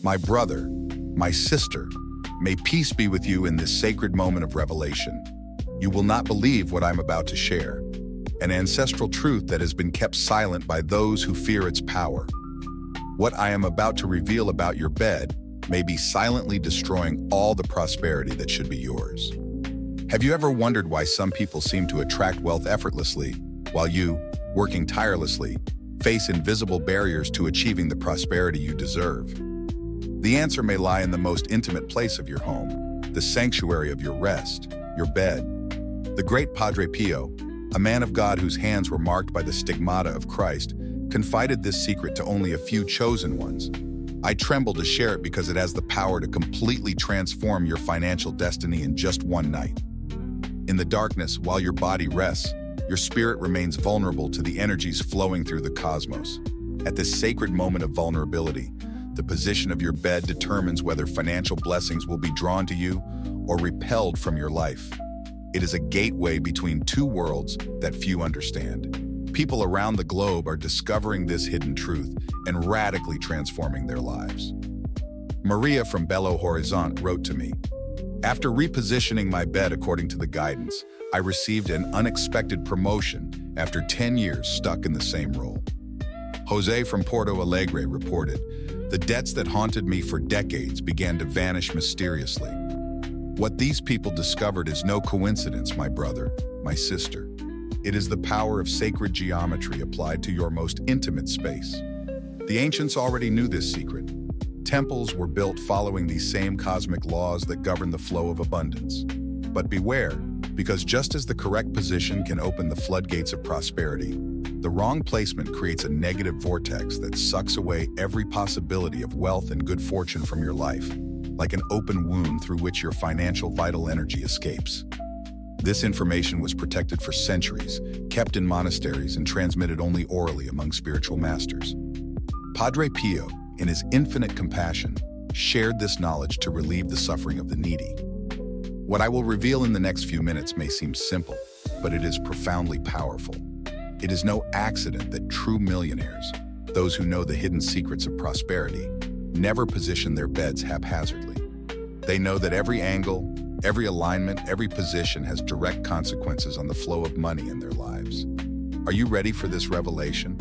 My brother, my sister, may peace be with you in this sacred moment of revelation. You will not believe what I'm about to share, an ancestral truth that has been kept silent by those who fear its power. What I am about to reveal about your bed may be silently destroying all the prosperity that should be yours. Have you ever wondered why some people seem to attract wealth effortlessly, while you, working tirelessly, face invisible barriers to achieving the prosperity you deserve? The answer may lie in the most intimate place of your home, the sanctuary of your rest, your bed. The great Padre Pio, a man of God whose hands were marked by the stigmata of Christ, confided this secret to only a few chosen ones. I tremble to share it because it has the power to completely transform your financial destiny in just one night. In the darkness, while your body rests, your spirit remains vulnerable to the energies flowing through the cosmos. At this sacred moment of vulnerability, the position of your bed determines whether financial blessings will be drawn to you or repelled from your life. It is a gateway between two worlds that few understand. People around the globe are discovering this hidden truth and radically transforming their lives. Maria from Belo Horizonte wrote to me, "After repositioning my bed according to the guidance, I received an unexpected promotion after 10 years stuck in the same role." Jose from Porto Alegre reported, "The debts that haunted me for decades began to vanish mysteriously." What these people discovered is no coincidence, my brother, my sister. It is the power of sacred geometry applied to your most intimate space. The ancients already knew this secret. Temples were built following these same cosmic laws that govern the flow of abundance. But beware, because just as the correct position can open the floodgates of prosperity, the wrong placement creates a negative vortex that sucks away every possibility of wealth and good fortune from your life, like an open wound through which your financial vital energy escapes. This information was protected for centuries, kept in monasteries and transmitted only orally among spiritual masters. Padre Pio, in his infinite compassion, shared this knowledge to relieve the suffering of the needy. What I will reveal in the next few minutes may seem simple, but it is profoundly powerful. It is no accident that true millionaires, those who know the hidden secrets of prosperity, never position their beds haphazardly. They know that every angle, every alignment, every position has direct consequences on the flow of money in their lives. Are you ready for this revelation?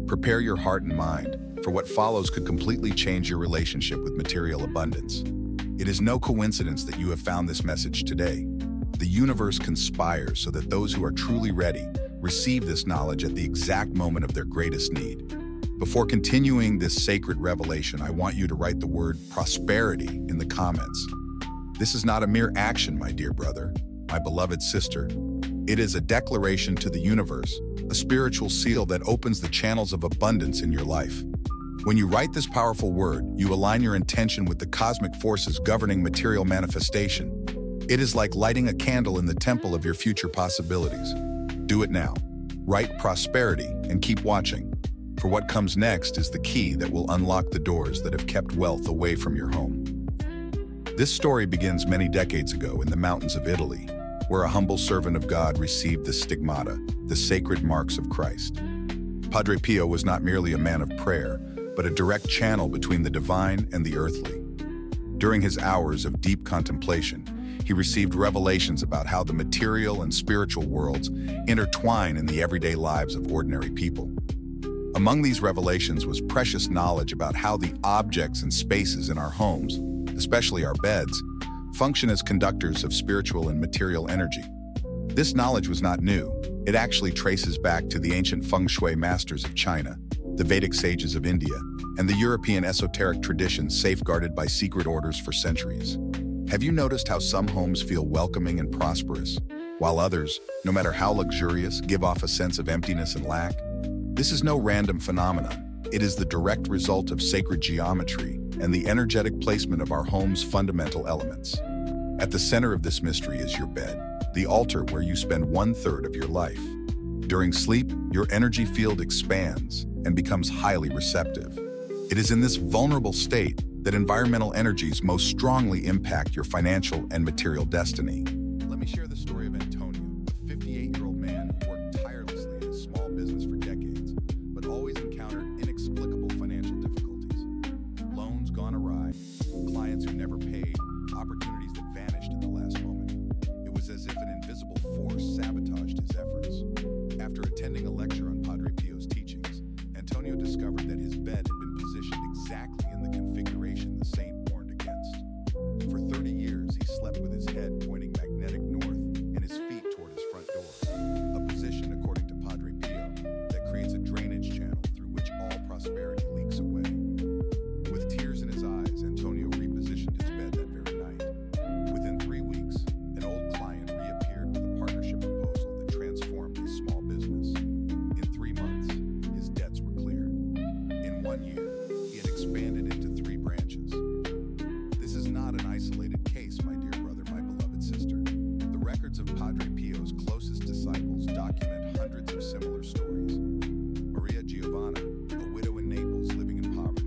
Prepare your heart and mind, for what follows could completely change your relationship with material abundance. It is no coincidence that you have found this message today. The universe conspires so that those who are truly ready receive this knowledge at the exact moment of their greatest need. Before continuing this sacred revelation, I want you to write the word prosperity in the comments. This is not a mere action, my dear brother, my beloved sister. It is a declaration to the universe, a spiritual seal that opens the channels of abundance in your life. When you write this powerful word, you align your intention with the cosmic forces governing material manifestation. It is like lighting a candle in the temple of your future possibilities. Do it now. Write prosperity and keep watching, for what comes next is the key that will unlock the doors that have kept wealth away from your home. This story begins many decades ago in the mountains of Italy, where a humble servant of God received the stigmata, the sacred marks of Christ. Padre Pio was not merely a man of prayer, but a direct channel between the divine and the earthly. During his hours of deep contemplation, he received revelations about how the material and spiritual worlds intertwine in the everyday lives of ordinary people. Among these revelations was precious knowledge about how the objects and spaces in our homes, especially our beds, function as conductors of spiritual and material energy. This knowledge was not new. It actually traces back to the ancient feng shui masters of China, the Vedic sages of India, and the European esoteric traditions safeguarded by secret orders for centuries. Have you noticed how some homes feel welcoming and prosperous, while others, no matter how luxurious, give off a sense of emptiness and lack? This is no random phenomenon. It is the direct result of sacred geometry and the energetic placement of our home's fundamental elements. At the center of this mystery is your bed, the altar where you spend 1/3 of your life. During sleep, your energy field expands and becomes highly receptive. It is in this vulnerable state that environmental energies most strongly impact your financial and material destiny. Let me share the story of Antonio, a 58-year-old man who worked tirelessly in his small business for decades, but always encountered inexplicable financial difficulties. Loans gone awry, never paid, opportunities that vanished at the last moment. It was as if an invisible force sabotaged his efforts. After attending a lecture on Padre Pio's teachings, Antonio discovered that his bed had been positioned exactly in the configuration the saint warned against. For 30 years, he slept with his head pointing magnetic north and his feet toward his front door, a position, according to Padre Pio, that creates a drainage channel through which all prosperity leaks away. With tears in his eyes, Antonio repositioned his bed that very night. Within 3 weeks, an old client reappeared with a partnership proposal that transformed his small business. In 3 months, his debts were cleared. In 1 year, he had expanded into 3 branches. This is not an isolated case, my dear brother, my beloved sister. The records of Padre Pio's closest disciples document hundreds of similar stories. Maria Giovanna, a widow in Naples living in poverty,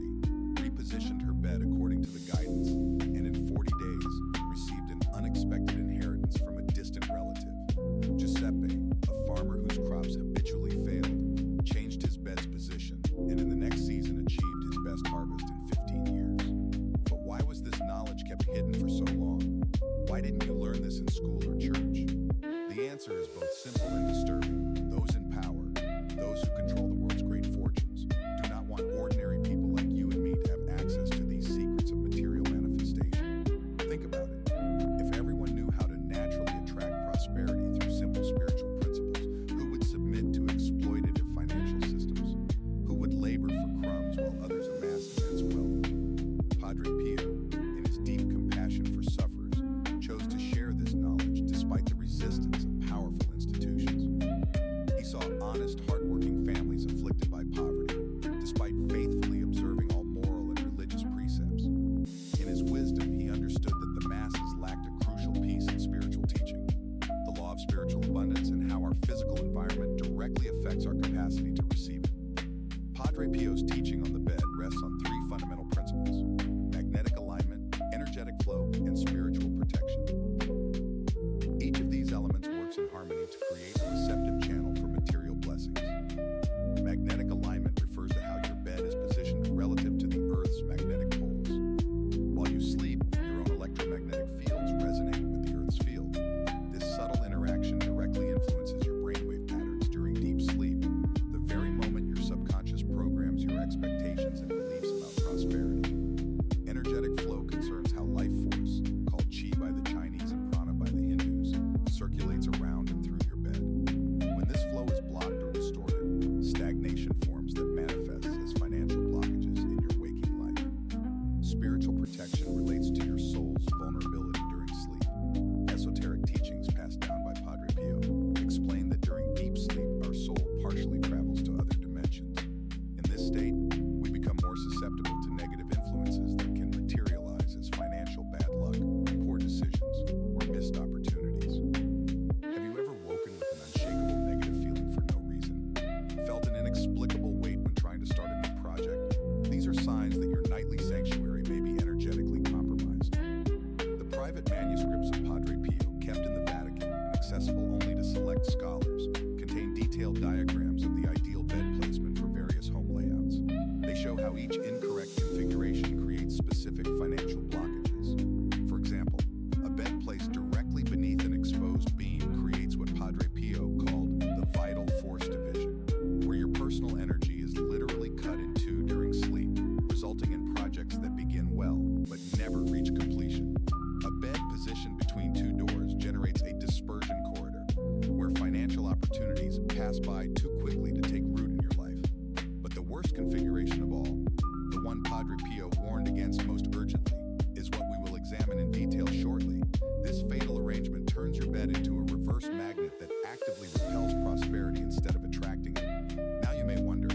repositioned her bed according to the guidance, and in 40 days received an unexpected inheritance from a distant relative. Giuseppe, a farmer whose crops habitually failed, changed his bed's position, and in the next season achieved his best harvest in 15 years. But why was this knowledge kept hidden for so long? Why didn't you learn this in school or church? The answer is both simple and disturbing. Those in power, those who control the world's great fortunes, do not want ordinary people like you and me to have access to these secrets of material manifestation. Think about it. If everyone knew how to naturally attract prosperity through simple spiritual principles, who would submit to exploitative financial systems? Who would labor for crumbs while others amass immense wealth? Padre Pio, in his deep compassion for sufferers, chose to share this knowledge despite the resistance of powerful institutions. He saw honest, hardworking families afflicted by poverty, despite faithfully observing all moral and religious precepts. In his wisdom, he understood that the masses lacked a crucial piece in spiritual teaching, the law of spiritual abundance, and how our physical environment directly affects our capacity to receive it. Padre Pio's teaching on the bed rests on 3 fundamental principles: magnetic alignment, energetic flow, and spiritual protection. Each of these elements works in harmony to create a receptive channel for material blessings. Magnetic alignment refers to how your bed is positioned relative to the Earth's magnetic poles. While you sleep, your own electromagnetic fields resonate with the Earth's field. This subtle interaction directly influences your brainwave patterns during deep sleep, the very moment your subconscious programs your expectations and beliefs about prosperity. Energetic flow concerns how life force, called chi by the Chinese and prana by the Hindus, circulates around and through your bed. When this flow is blocked or distorted, stagnation forms that manifests as financial blockages in your waking life. Spiritual protection relates to your soul's vulnerability during sleep. Esoteric teachings passed down by Padre Pio explain that during deep sleep, our soul partially travels to other dimensions. In this state, we become more susceptible to negative influences that can materialize as financial bad luck, poor decisions, or missed opportunities. Have you ever woken with an unshakable negative feeling for no reason? Felt an inexplicable weight when trying to start a new project? These are signs that your nightly sanctuary may be energetically compromised. The private manuscripts of Padre Pio, kept in the Vatican and accessible only to select scholars, contain detailed diagrams of the ideal bed placement for various home layouts. They show how each incorrect configuration creates specific financial blockages. For example, a bed placed directly beneath an exposed beam creates what Padre Pio called the vital force division, where your personal energy is literally cut in 2 during sleep, resulting in projects that begin well but never reach completion. A bed positioned between 2 doors generates a dispersion corridor, where financial opportunities pass by too quickly to take root in your life. But the worst configuration of all, the one Padre Pio warned against most urgently, is what we will examine in detail shortly. This fatal arrangement turns your bed into a reverse magnet that actively repels prosperity instead of attracting it. Now you may wonder,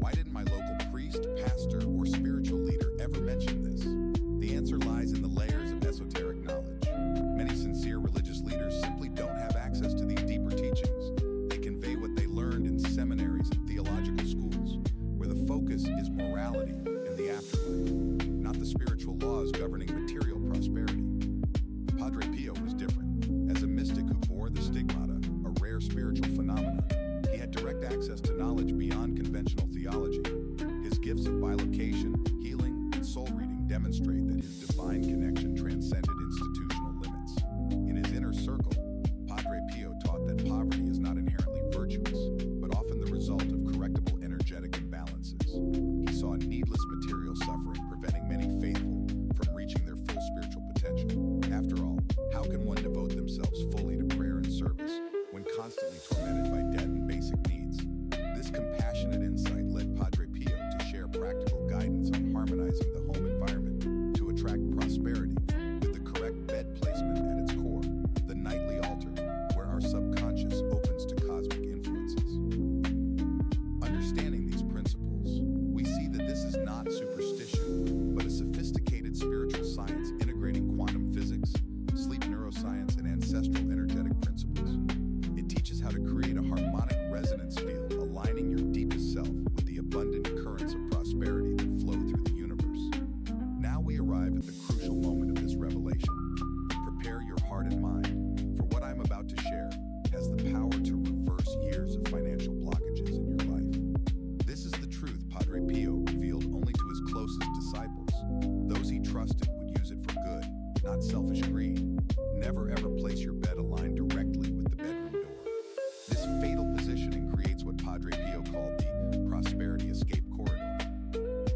why didn't my local priest, pastor, or spiritual leader ever mention this? The answer lies in the layers of esoteric knowledge. Many sincere religious leaders simply don't have access to these deeper teachings. They convey what they learned in seminaries and theological schools, where the focus is morality and the afterlife, not the spiritual laws governing material prosperity. Padre Pio was different. As a mystic who bore the stigmata, a rare spiritual phenomenon, he had direct access to knowledge beyond conventional theology. His gifts of bilocation, healing, and soul reading demonstrate that His divine connection transcended institutional limits. In his inner circle, Padre Pio taught that poverty is not inherently virtuous, but often the result of correctable energetic imbalances. He saw needless material suffering preventing many faithful from reaching their full spiritual potential. After all, how can one devote themselves fully to prayer and service when constantly tormented by debt and basic needs? This compassionate insight led Padre Pio to share practical guidance on harmonizing the home environment to attract prosperity, with the correct bed placement at its core, the nightly altar, where our subconscious opens to cosmic influences. Understanding these principles, we see that this is not superstition, but a sophisticated spiritual science integrating quantum physics, sleep neuroscience, and ancestral energetic principles. It teaches how to create a harmonic resonance field, aligning your deepest self with the abundant currents of prosperity that flow through the universe. Now we arrive at the crucial moment of this revelation. Prepare your heart and mind, for what I'm about to share has the power to reverse years of financial blockages in your life. This is the truth Padre Pio revealed only to his closest disciples. Those he trusted would use it for good, not selfish greed. Never ever place your bed aligned directly with the bedroom door. This fatal positioning creates what Padre Pio called the prosperity escape corridor.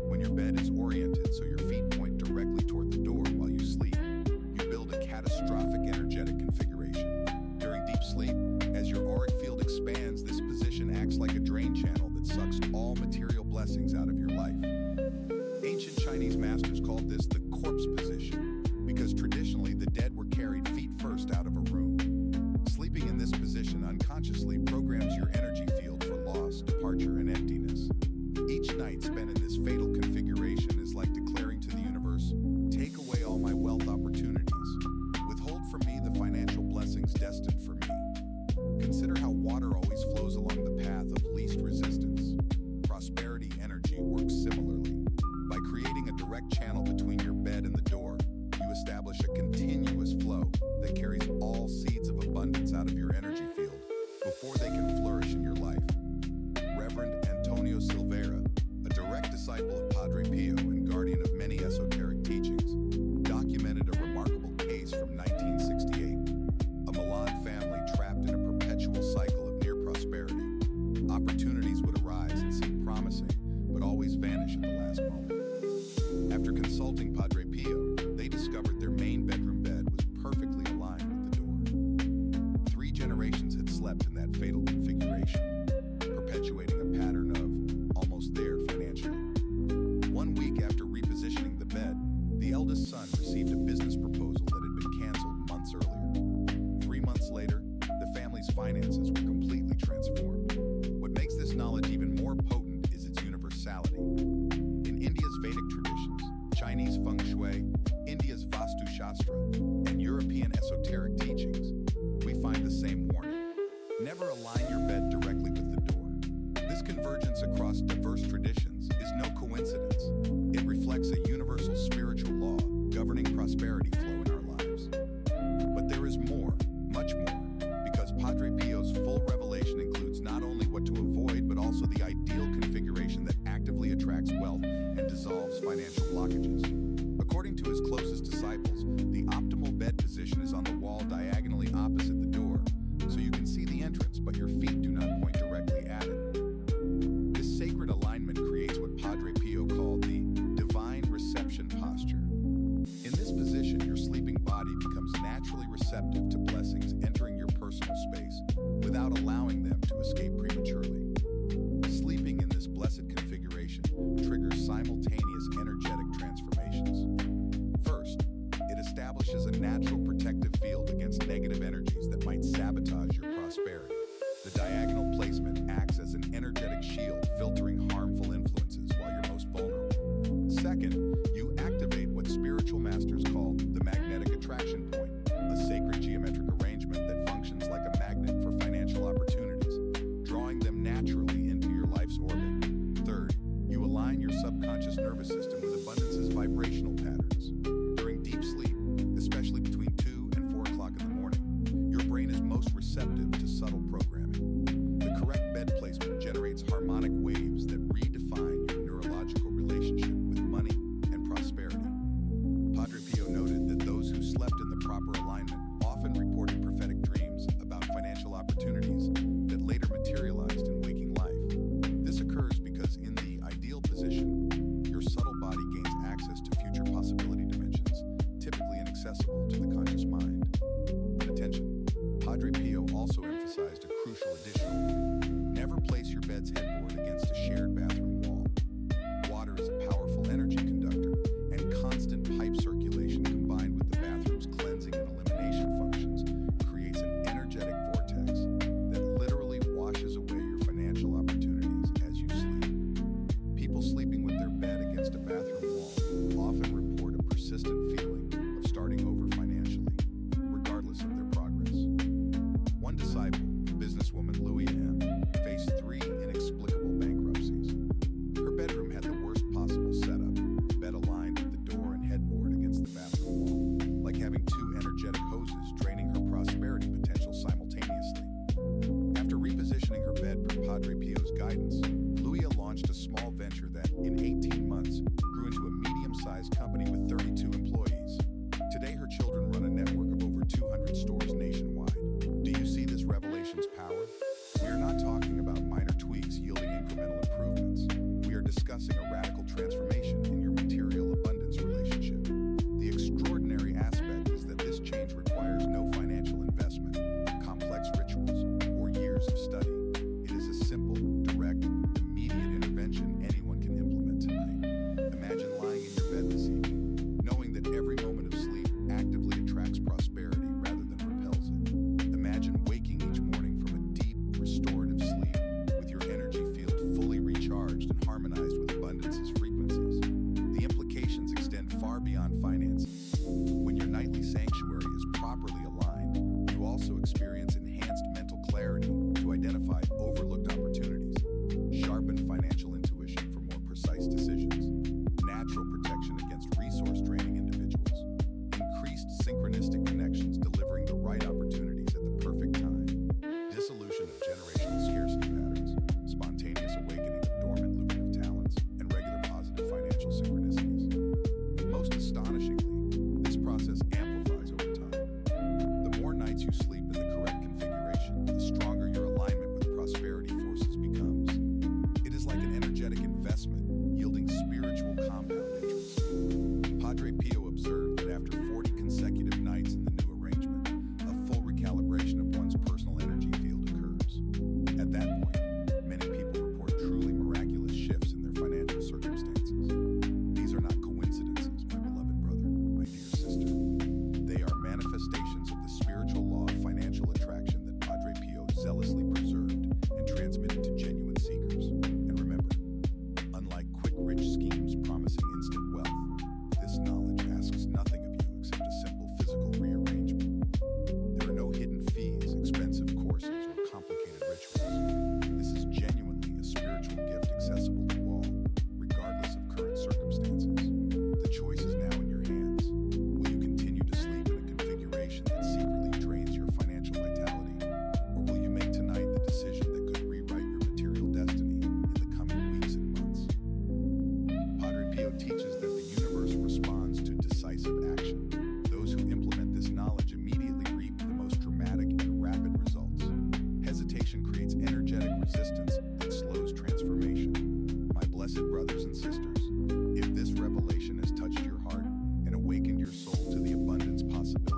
When your bed is oriented so your feet point directly toward the door while you sleep, you build a catastrophic energetic configuration. During deep sleep, as your auric field expands, this position acts like a drain channel that sucks all material blessings out of your life. Ancient Chinese masters called this the corpse position, because traditionally the dead were carried feet first out of a room. Sleeping in this position unconsciously programs your energy field for loss, departure, and emptiness. Each night spent in this fatal configuration is like declaring to the universe, "Take away all my wealth opportunities. Withhold from me the financial blessings destined for me." Consider how water always flows along the path of least resistance. Prosperity energy works similarly. By creating a direct channel between your bed and the door, you establish a continuous flow that carries all seeds of abundance out of your energy field before they can flourish in your life. Reverend Antonio Silveira, a direct disciple of Padre Pio and guardian of many esoteric teachings, documented a remarkable case from 1968. A Milan family trapped in a perpetual cycle of near prosperity. Opportunities would arise and seem promising, but always vanish at the last moment. After consulting Padre Pio, they discovered their main bedroom bed was perfectly aligned with the door. 3 generations had slept in that fatal configuration, perpetuating a pattern of almost there financially. 1 week after repositioning the bed, the eldest son received a business proposal that had been canceled months earlier. 3 months later, the family's finances were completely transformed. What makes this knowledge even more potent is its universality. In India's Vedic traditions, Chinese feng shui, India's Vastu Shastra, and European esoteric teachings, we find the same warning. Never align your bed directly with the door. This convergence across diverse traditions is no coincidence. It reflects a universal spiritual law governing prosperity flow in our lives. But there is more, much more, because Padre Pio's full revelation includes not only what to avoid, but also the ideal configuration that actively attracts wealth and dissolves financial blockages. According to his closest disciples, the optimal bed position is on the wall diagonally opposite the door, so you can see the entrance, but your feet do not point directly at it. This sacred alignment creates what Padre Pio called the divine reception posture. In this position, your sleeping body becomes naturally receptive to blessings entering your personal space without allowing them to escape prematurely. Sleeping in this blessed configuration triggers simultaneous energetic transformations. First, it establishes a natural protective field against negative energies that might sabotage your prosperity. The diagonal placement acts as an energetic shield, filtering harmful influences while you're most vulnerable. Second, you activate what spiritual masters call the magnetic attraction point, a sacred geometric arrangement that functions like a magnet for financial opportunities, drawing them naturally into your life's orbit. Third, you align your subconscious nervous system with abundance's vibrational patterns. During deep sleep, especially between accessible to the conscious mind. But attention, Padre Pio also emphasized a crucial addition. Never place your bed's headboard against a shared bathroom wall. Water is a powerful energy conductor, and constant pipe circulation combined with the bathroom's cleansing and elimination functions creates an energetic vortex that literally washes away your financial opportunities as you sleep. People sleeping with their bed against a bathroom wall often report a persistent feeling of starting over financially, regardless of their progress. One disciple, businesswoman Louis M., faced 3 inexplicable bankruptcies. Her bedroom had the worst possible setup, bed aligned with the door and headboard against the bathroom wall, like having 2 energetic hoses draining her prosperity potential simultaneously. After repositioning her bed per Padre Pio's guidance, Louis launched a small venture that, in 18 months, grew into a medium-sized company with 32 employees. Today, her children run a network of over 200 stores nationwide. Do you see this revelation's power? We are not talking about minor tweaks yielding incremental improvements. We are discussing a radical transformation in your material abundance relationship. The extraordinary aspect is that this change requires no financial investment, complex rituals, or years of study. It is a simple, direct, immediate intervention anyone can implement tonight. Imagine lying in your bed this evening, knowing that every moment of sleep actively attracts prosperity rather than repels it. Imagine waking each morning from a deep, restorative sleep with your energy field fully recharged and harmonized with abundance's frequencies. The implications extend far beyond finances. When your nightly sanctuary is properly aligned, you also experience enhanced mental clarity to identify overlooked opportunities, sharpen financial intuition for more precise decisions, natural protection against resource-draining individuals, increased synchronistic connections delivering the right opportunities at the perfect time, dissolution of generational scarcity patterns, spontaneous awakening of dormant lucrative talents, and regular positive financial synchronicities. Most astonishingly, this process amplifies over time. The more nights you sleep in the correct configuration, the stronger your alignment with prosperity forces becomes. It is like an energetic investment, yielding spiritual compound interest. Padre Pio observed that after 40 consecutive nights in the new arrangement, a full recalibration of one's personal energy field occurs. At that point, many people report truly miraculous shifts in their financial circumstances. These are not coincidences, my beloved brother, my dear sister. They are manifestations of the spiritual law of financial attraction that Padre Pio zealously preserved and transmitted to genuine seekers. And remember, unlike quick, rich schemes promising instant wealth, this knowledge asks nothing of you except a simple physical rearrangement. There are no hidden fees, expensive courses, or complicated rituals. This is genuinely a spiritual gift accessible to all, regardless of current circumstances. The choice is now in your hands. Will you continue to sleep in a configuration that secretly drains your financial vitality? Or will you make tonight the decision that could rewrite your material destiny in the coming weeks and months? Padre Pio teaches that the universe responds to decisive action. Those who implement this knowledge immediately reap the most dramatic and rapid results. Hesitation creates energetic resistance that slows transformation. My blessed brothers and sisters, if this revelation has touched your heart and awakened your soul to the abundance possibility,